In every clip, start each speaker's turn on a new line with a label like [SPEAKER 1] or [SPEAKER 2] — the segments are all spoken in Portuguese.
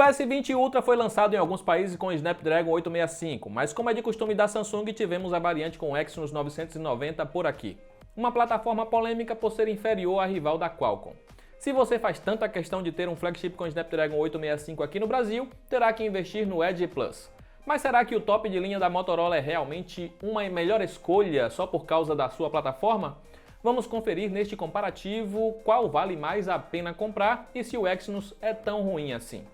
[SPEAKER 1] S20 Ultra foi lançado em alguns países com o Snapdragon 865, mas como é de costume da Samsung, tivemos a variante com o Exynos 990 por aqui. Uma plataforma polêmica por ser inferior à rival da Qualcomm. Se você faz tanta questão de ter um flagship com Snapdragon 865 aqui no Brasil, terá que investir no Edge Plus. Mas será que o top de linha da Motorola é realmente uma melhor escolha só por causa da sua plataforma? Vamos conferir neste comparativo qual vale mais a pena comprar e se o Exynos é tão ruim assim.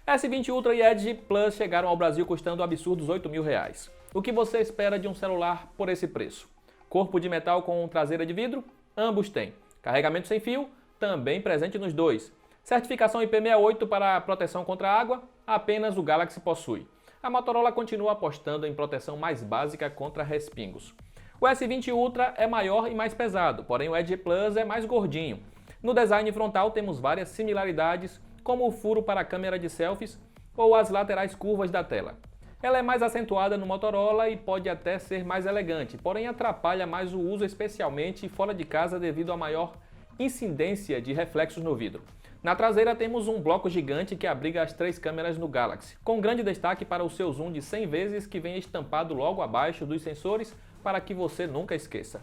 [SPEAKER 1] S20 Ultra e Edge Plus chegaram ao Brasil custando absurdos R$8.000. O que você espera de um celular por esse preço? Corpo de metal com traseira de vidro? Ambos têm. Carregamento sem fio? Também presente nos dois. Certificação IP68 para proteção contra água? Apenas o Galaxy possui. A Motorola continua apostando em proteção mais básica contra respingos. O S20 Ultra é maior e mais pesado, porém o Edge Plus é mais gordinho. No design frontal temos várias similaridades, como o furo para a câmera de selfies ou as laterais curvas da tela. Ela é mais acentuada no Motorola e pode até ser mais elegante, porém atrapalha mais o uso, especialmente fora de casa devido à maior incidência de reflexos no vidro. Na traseira temos um bloco gigante que abriga as três câmeras no Galaxy, com grande destaque para o seu zoom de 100 vezes que vem estampado logo abaixo dos sensores para que você nunca esqueça.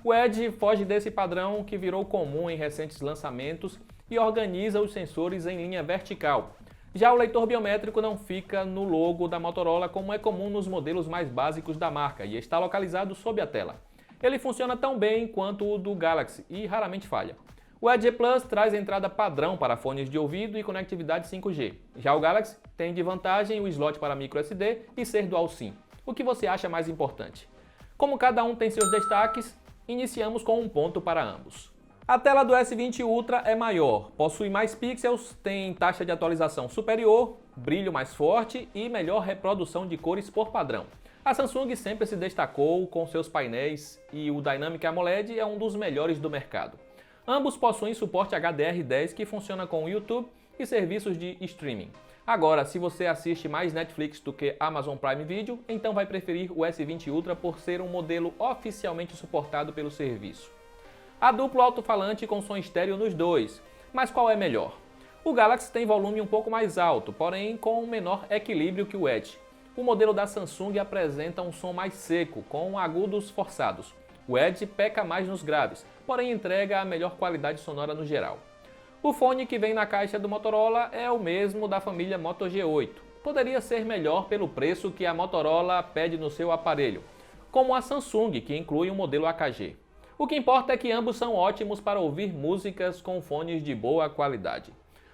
[SPEAKER 1] O Edge foge desse padrão que virou comum em recentes lançamentos e organiza os sensores em linha vertical. Já o leitor biométrico não fica no logo da Motorola como é comum nos modelos mais básicos da marca e está localizado sob a tela. Ele funciona tão bem quanto o do Galaxy e raramente falha. O Edge Plus traz entrada padrão para fones de ouvido e conectividade 5G. Já o Galaxy tem de vantagem o slot para microSD e ser dual SIM. O que você acha mais importante? Como cada um tem seus destaques, iniciamos com um ponto para ambos. A tela do S20 Ultra é maior, possui mais pixels, tem taxa de atualização superior, brilho mais forte e melhor reprodução de cores por padrão. A Samsung sempre se destacou com seus painéis e o Dynamic AMOLED é um dos melhores do mercado. Ambos possuem suporte HDR10 que funciona com o YouTube e serviços de streaming. Agora, se você assiste mais Netflix do que Amazon Prime Video, então vai preferir o S20 Ultra por ser um modelo oficialmente suportado pelo serviço. Há duplo alto-falante com som estéreo nos dois, mas qual é melhor? O Galaxy tem volume um pouco mais alto, porém com um menor equilíbrio que o Edge. O modelo da Samsung apresenta um som mais seco, com agudos forçados. O Edge peca mais nos graves, porém entrega a melhor qualidade sonora no geral. O fone que vem na caixa do Motorola é o mesmo da família Moto G8. Poderia ser melhor pelo preço que a Motorola pede no seu aparelho, como a Samsung, que inclui um modelo AKG. O que importa é que ambos são ótimos para ouvir músicas com fones de boa qualidade.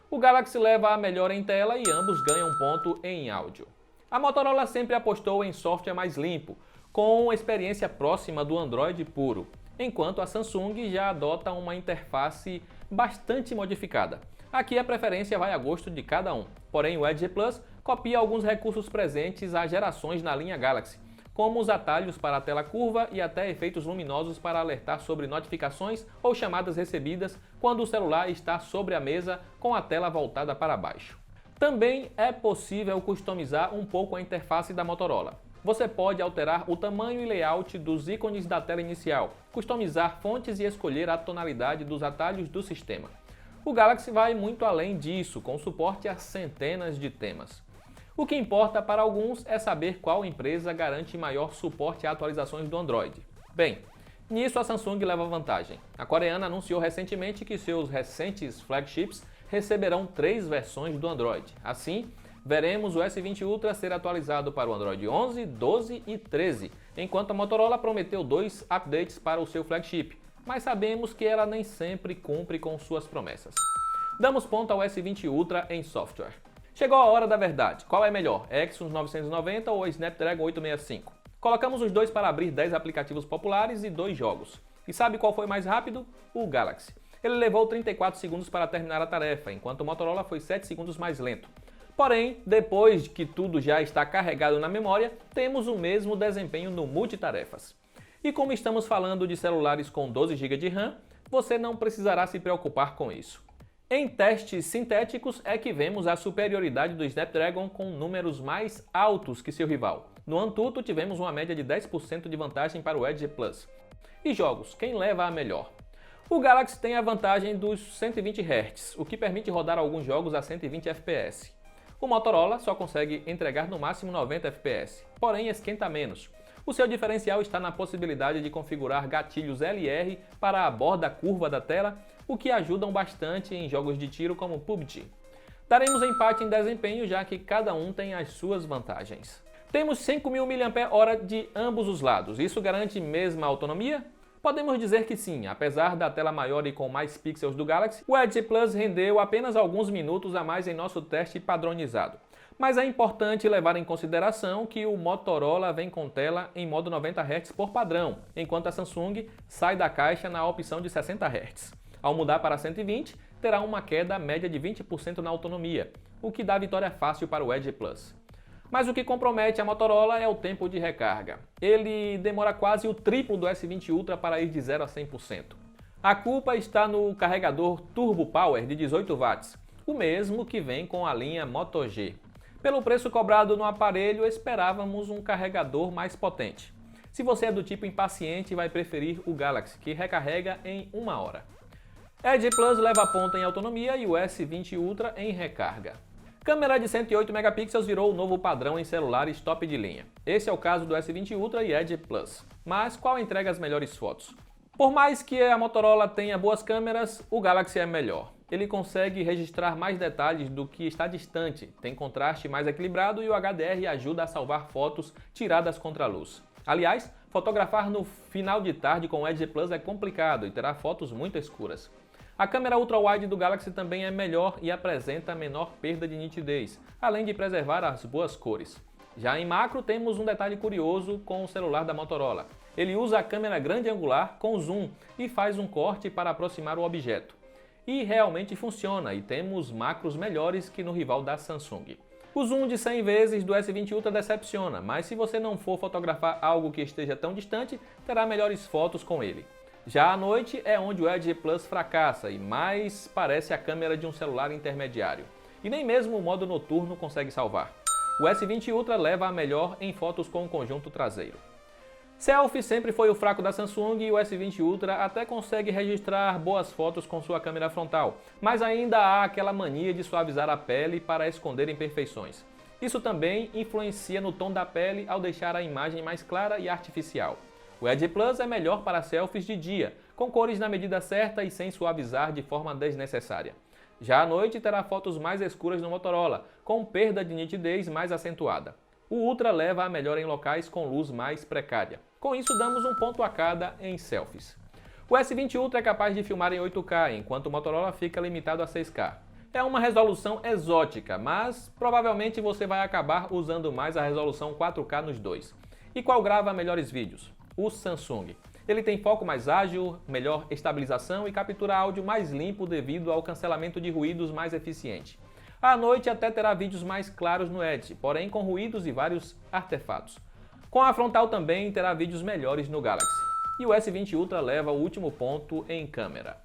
[SPEAKER 1] O Galaxy leva a melhor em tela e ambos ganham ponto em áudio. A Motorola sempre apostou em software mais limpo, com experiência próxima do Android puro, enquanto a Samsung já adota uma interface bastante modificada. Aqui a preferência vai a gosto de cada um, porém o Edge Plus copia alguns recursos presentes há gerações na linha Galaxy, como os atalhos para a tela curva e até efeitos luminosos para alertar sobre notificações ou chamadas recebidas quando o celular está sobre a mesa com a tela voltada para baixo. Também é possível customizar um pouco a interface da Motorola. Você pode alterar o tamanho e layout dos ícones da tela inicial, customizar fontes e escolher a tonalidade dos atalhos do sistema. O Galaxy vai muito além disso, com suporte a centenas de temas. O que importa para alguns é saber qual empresa garante maior suporte a atualizações do Android. Bem, nisso a Samsung leva vantagem. A coreana anunciou recentemente que seus recentes flagships receberão 3 versões do Android. Assim, veremos o S20 Ultra ser atualizado para o Android 11, 12 e 13, enquanto a Motorola prometeu 2 updates para o seu flagship, mas sabemos que ela nem sempre cumpre com suas promessas. Damos ponto ao S20 Ultra em software. Chegou a hora da verdade. Qual é melhor, Exynos 990 ou Snapdragon 865? Colocamos os dois para abrir 10 aplicativos populares e 2 jogos. E sabe qual foi mais rápido? O Galaxy. Ele levou 34 segundos para terminar a tarefa, enquanto o Motorola foi 7 segundos mais lento. Porém, depois que tudo já está carregado na memória, temos o mesmo desempenho no multitarefas. E como estamos falando de celulares com 12 GB de RAM, você não precisará se preocupar com isso. Em testes sintéticos é que vemos a superioridade do Snapdragon com números mais altos que seu rival. No Antutu tivemos uma média de 10% de vantagem para o Edge Plus. E jogos, quem leva a melhor? O Galaxy tem a vantagem dos 120 Hz, o que permite rodar alguns jogos a 120 FPS. O Motorola só consegue entregar no máximo 90 fps, porém esquenta menos. O seu diferencial está na possibilidade de configurar gatilhos LR para a borda curva da tela, o que ajudam bastante em jogos de tiro como PUBG. Daremos empate em desempenho, já que cada um tem as suas vantagens. Temos 5.000 mAh de ambos os lados. Isso garante mesma autonomia? Podemos dizer que sim, apesar da tela maior e com mais pixels do Galaxy, o Edge Plus rendeu apenas alguns minutos a mais em nosso teste padronizado. Mas é importante levar em consideração que o Motorola vem com tela em modo 90 Hz por padrão, enquanto a Samsung sai da caixa na opção de 60 Hz. Ao mudar para 120, terá uma queda média de 20% na autonomia, o que dá vitória fácil para o Edge Plus. Mas o que compromete a Motorola é o tempo de recarga. Ele demora quase o triplo do S20 Ultra para ir de 0 a 100%. A culpa está no carregador Turbo Power de 18 watts, o mesmo que vem com a linha Moto G. Pelo preço cobrado no aparelho, esperávamos um carregador mais potente. Se você é do tipo impaciente, vai preferir o Galaxy, que recarrega em 1 hora. Edge Plus leva a ponta em autonomia e o S20 Ultra em recarga. Câmera de 108 megapixels virou o novo padrão em celulares top de linha. Esse é o caso do S20 Ultra e Edge Plus. Mas qual entrega as melhores fotos? Por mais que a Motorola tenha boas câmeras, o Galaxy é melhor. Ele consegue registrar mais detalhes do que está distante, tem contraste mais equilibrado e o HDR ajuda a salvar fotos tiradas contra a luz. Aliás, fotografar no final de tarde com o Edge Plus é complicado e terá fotos muito escuras. A câmera ultra-wide do Galaxy também é melhor e apresenta menor perda de nitidez, além de preservar as boas cores. Já em macro temos um detalhe curioso com o celular da Motorola. Ele usa a câmera grande angular com zoom e faz um corte para aproximar o objeto. E realmente funciona, e temos macros melhores que no rival da Samsung. O zoom de 100 vezes do S20 Ultra decepciona, mas se você não for fotografar algo que esteja tão distante, terá melhores fotos com ele. Já à noite é onde o Edge Plus fracassa e mais parece a câmera de um celular intermediário. E nem mesmo o modo noturno consegue salvar. O S20 Ultra leva a melhor em fotos com o conjunto traseiro. Selfie sempre foi o fraco da Samsung e o S20 Ultra até consegue registrar boas fotos com sua câmera frontal, mas ainda há aquela mania de suavizar a pele para esconder imperfeições. Isso também influencia no tom da pele ao deixar a imagem mais clara e artificial. O Edge Plus é melhor para selfies de dia, com cores na medida certa e sem suavizar de forma desnecessária. Já à noite terá fotos mais escuras no Motorola, com perda de nitidez mais acentuada. O Ultra leva a melhor em locais com luz mais precária. Com isso, damos um ponto a cada em selfies. O S20 Ultra é capaz de filmar em 8K, enquanto o Motorola fica limitado a 6K. É uma resolução exótica, mas provavelmente você vai acabar usando mais a resolução 4K nos dois. E qual grava melhores vídeos? O Samsung. Ele tem foco mais ágil, melhor estabilização e captura áudio mais limpo devido ao cancelamento de ruídos mais eficiente. À noite até terá vídeos mais claros no Edge, porém com ruídos e vários artefatos. Com a frontal também terá vídeos melhores no Galaxy. E o S20 Ultra leva o último ponto em câmera.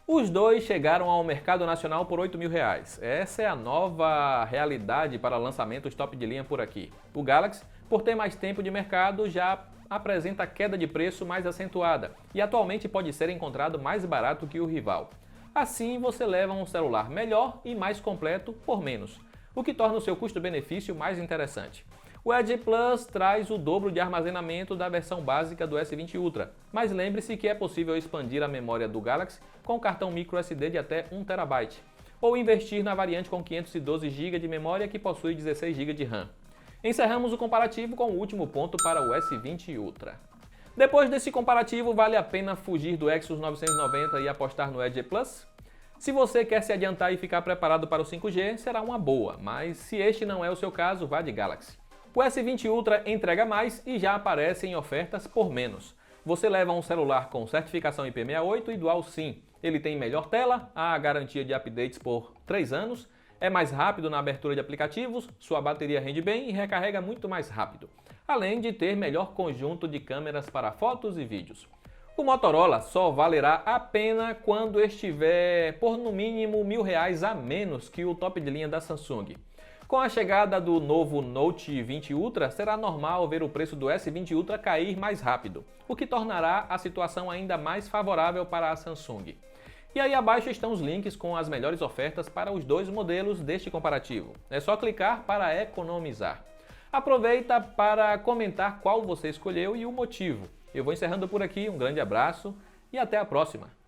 [SPEAKER 1] Os dois chegaram ao mercado nacional por R$8.000. Essa é a nova realidade para lançamentos top de linha por aqui. O Galaxy, por ter mais tempo de mercado, já apresenta queda de preço mais acentuada e atualmente pode ser encontrado mais barato que o rival. Assim, você leva um celular melhor e mais completo por menos, o que torna o seu custo-benefício mais interessante. O Edge Plus traz o dobro de armazenamento da versão básica do S20 Ultra, mas lembre-se que é possível expandir a memória do Galaxy com cartão microSD de até 1 TB, ou investir na variante com 512 GB de memória que possui 16 GB de RAM. Encerramos o comparativo com o último ponto para o S20 Ultra. Depois desse comparativo, vale a pena fugir do Exynos 990 e apostar no Edge Plus? Se você quer se adiantar e ficar preparado para o 5G, será uma boa, mas se este não é o seu caso, vá de Galaxy. O S20 Ultra entrega mais e já aparece em ofertas por menos. Você leva um celular com certificação IP68 e Dual SIM. Ele tem melhor tela, a garantia de updates por 3 anos, é mais rápido na abertura de aplicativos, sua bateria rende bem e recarrega muito mais rápido, além de ter melhor conjunto de câmeras para fotos e vídeos. O Motorola só valerá a pena quando estiver por no mínimo R$1.000 a menos que o top de linha da Samsung. Com a chegada do novo Note 20 Ultra, será normal ver o preço do S20 Ultra cair mais rápido, o que tornará a situação ainda mais favorável para a Samsung. E aí abaixo estão os links com as melhores ofertas para os dois modelos deste comparativo. É só clicar para economizar. Aproveita para comentar qual você escolheu e o motivo. Eu vou encerrando por aqui, um grande abraço e até a próxima!